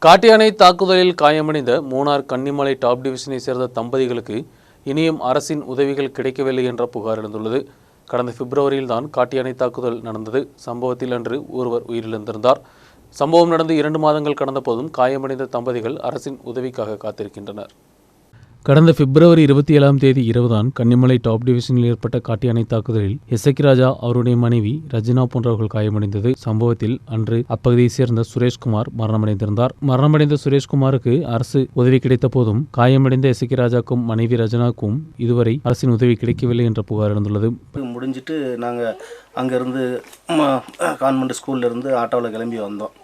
காட்டு தாக்குதலில் காயமடைந்த மூணார் கன்னிமலை டாப் டிவிஷனை சேர்ந்த தம்பதிகளுக்கு இனியும் அரசின் உதவிகள் கிடைக்கவில்லை என்ற புகார் எழுந்துள்ளது. கடந்த பிப்ரவரியில் தான் காட்டு தாக்குதல் நடந்தது. சம்பவத்தில் அன்று ஒருவர் உயிரிழந்திருந்தார். சம்பவம் நடந்து 2 மாதங்கள் கடந்த போதும் காயமடைந்த தம்பதிகள் அரசின் உதவிக்காக காத்திருக்கின்றனர். கடந்த பிப்ரவரி 27ஆம் தேதி இரவுதான் கன்னிமலை டாப் டிவிஷனில் ஏற்பட்ட காட்டு தாக்குதலில் எசக்கி ராஜா, அவருடைய மனைவி ரஜினா போன்றவர்கள் காயமடைந்தது. சம்பவத்தில் அன்று அப்பகுதியைச் சேர்ந்த சுரேஷ்குமார் மரணமடைந்திருந்தார். மரணமடைந்த சுரேஷ்குமாருக்கு அரசு உதவி கிடைத்த போதும் காயமடைந்த எசக்கி ராஜாக்கும் மனைவி ரஜினாக்கும் இதுவரை அரசின் உதவி கிடைக்கவில்லை என்ற புகார் எழுந்துள்ளது. முடிஞ்சிட்டு நாங்கள் அங்கேருந்து கான்வென்ட் ஸ்கூல்ல இருந்து ஆட்டோவில் கிளம்பி வந்தோம்.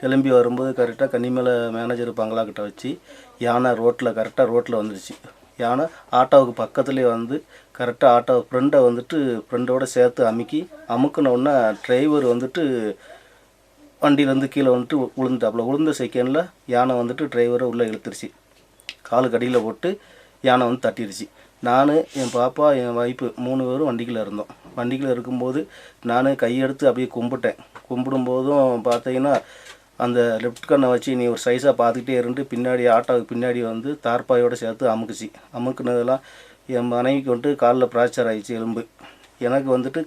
கிளம்பி வரும்போது கரெக்டாக கன்னிமலை மேனேஜர் பங்களாக்கிட்ட வச்சு யானை கரெக்டாக ரோட்டில் வந்துடுச்சு. யானை ஆட்டோவுக்கு பக்கத்துலேயே வந்து கரெக்டாக ஆட்டோ ஃப்ரெண்டோட சேர்த்து அமுக்குனோடனே டிரைவர் வண்டியிலேருந்து கீழே விழுந்துட்டாப்புல. விழுந்த செகண்டில் யானை டிரைவரை உள்ளே இழுத்துருச்சு. காலுக்கு அடியில் போட்டு யானை தட்டிடுச்சு. நான், என் பாப்பா, என் வைப்பு 3 பேரும் வண்டிக்குள்ளே இருந்தோம். வண்டிக்குள்ளே இருக்கும்போது நான் கையெடுத்து அப்படியே கும்பிடும்போதும் பார்த்தீங்கன்னா அந்த லெஃப்ட் கண்ணை வச்சு நீ ஒரு சைஸாக பார்த்துக்கிட்டே இருந்து பின்னாடி ஆட்டோவுக்கு பின்னாடி தார்பாயோடு சேர்த்து அமுக்குனதெல்லாம் என் மனைவிக்கு காலில் ஃப்ராக்சர் ஆகிடுச்சு எலும்பு. எனக்கு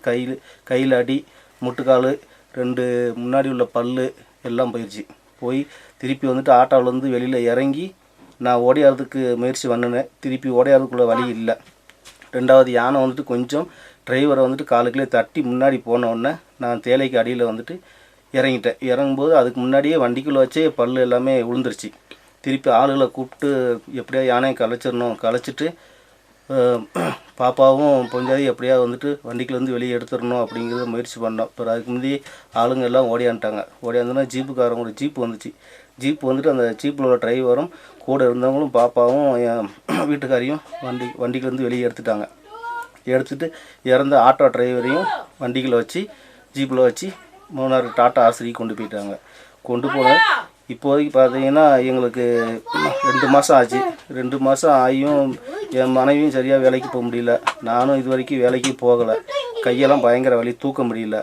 கையில் அடி, முட்டுக்கால், 2 முன்னாடி உள்ள பல் எல்லாம் போய் திருப்பி ஆட்டோவிலேருந்து வெளியில் இறங்கி நான் ஓடியாறதுக்கு முயற்சி பண்ணினேன். திருப்பி ஓடியாறதுக்குள்ள வழி இல்லை. 2வது யானை கொஞ்சம் டிரைவரை காலுக்குள்ளே தட்டி முன்னாடி போனோடனே நான் தேலைக்கு அடியில் இறங்கிட்டேன். இறங்கும்போது அதுக்கு முன்னாடியே வண்டிக்குள்ளே வச்சே பல் எல்லாமே விழுந்துருச்சு. திருப்பி ஆளுகளை கூப்பிட்டு எப்படியா யானையை கலைச்சிட்டு பாப்பாவும் பொஞ்சாதி எப்படியா வண்டிக்குள்ளேருந்து வெளியே எடுத்துடணும் அப்படிங்கிறத முயற்சி பண்ணோம். அப்புறம் அதுக்கு முந்தைய ஆளுங்க எல்லாம் ஓடியாந்தோன்னா ஜீப்புக்காரங்க ஜீப்பு வந்துச்சு. ஜீப்பு அந்த ஜீப்பில் உள்ள டிரைவரும் கூட இருந்தவங்களும் பாப்பாவும் என் வீட்டுக்காரையும் வண்டிக்குலேருந்து வெளியே எடுத்துட்டு இறந்த ஆட்டோ டிரைவரையும் வண்டிக்குள்ளே வச்சு ஜீப்பில் வச்சு மூணார் டாட்டா ஆசிரியை கொண்டு போனேன். இப்போதைக்கு பார்த்தீங்கன்னா எங்களுக்கு 2 மாதம் ஆச்சு. 2 மாதம் ஆகியும் என் மனைவியும் சரியாக வேலைக்கு போக முடியல. நானும் இது வரைக்கும் வேலைக்கு போகலை. கையெல்லாம் பயங்கர வலி, தூக்க முடியல.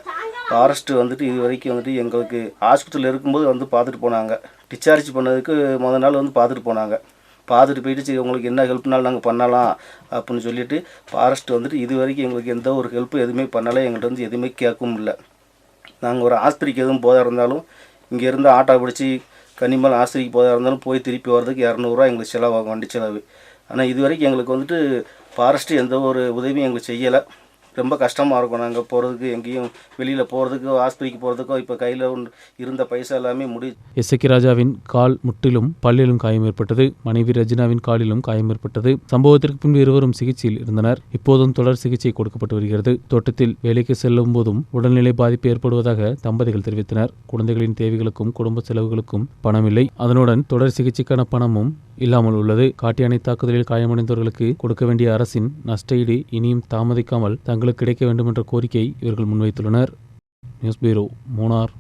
ஃபாரஸ்ட்டு இது வரைக்கும் எங்களுக்கு ஹாஸ்பிட்டலில் இருக்கும்போது பார்த்துட்டு போனாங்க. டிஸ்சார்ஜ் பண்ணதுக்கு முதல் நாள் பார்த்துட்டு போனாங்க. பார்த்துட்டு போயிட்டு சரி உங்களுக்கு என்ன ஹெல்ப்னாலும் நாங்கள் பண்ணலாம் அப்படின்னு சொல்லிட்டு ஃபாரஸ்ட்டு இது வரைக்கும் எங்களுக்கு எந்த ஒரு ஹெல்ப்பும் எதுவுமே பண்ணலை. எங்கள்கிட்ட எதுவுமே கேட்கவும் இல்லை. நாங்கள் ஒரு ஆஸ்பத்திரிக்கு எதுவும் போதாக இருந்தாலும் இங்கேருந்து ஆட்டோ பிடிச்சி கன்னிமலை ஆஸ்பத்திரிக்கு போதாக இருந்தாலும் போய் திருப்பி வர்றதுக்கு 200 ரூபா எங்களுக்கு செலவாகும், வண்டி செலவு. ஆனால் இது வரைக்கும் எங்களுக்கு ஃபாரஸ்ட்டு எந்த ஒரு உதவியும் எங்களுக்கு செய்யலை. ரொம்ப கஷ்டமாக இருக்கும். நாங்கள் போகிறதுக்கு எங்கேயும் வெளியில் போகிறதுக்கோ ஆஸ்பத்திரிக்கு போகிறதுக்கோ இப்போ கையில் இருந்த பைசா எல்லாமே எசக்கி ராஜாவின் கால் முட்டிலும் பல்லிலும் காயம் ஏற்பட்டது. மனைவி ரஜினாவின் காலிலும் காயம் ஏற்பட்டது. சம்பவத்திற்கு பின்பு இருவரும் சிகிச்சையில் இருந்தனர். இப்போதும் தொடர் சிகிச்சை கொடுக்கப்பட்டு வருகிறது. தோட்டத்தில் வேலைக்கு செல்லும் போதும் உடல்நிலை பாதிப்பு ஏற்படுவதாக தம்பதிகள் தெரிவித்தனர். குழந்தைகளின் தேவைகளுக்கும் குடும்ப செலவுகளுக்கும் பணமில்லை. அதனுடன் தொடர் சிகிச்சைக்கான பணமும் இல்லாமல் உள்ளது. காட்டு தாக்குதலில் காயமடைந்தவர்களுக்கு கொடுக்க வேண்டிய அரசின் நஷ்டஈடு இனியும் தாமதிக்காமல் தங்களுக்கு கிடைக்க வேண்டும் என்ற கோரிக்கை இவர்கள் முன்வைத்துள்ளனர். News bureau, Munnar.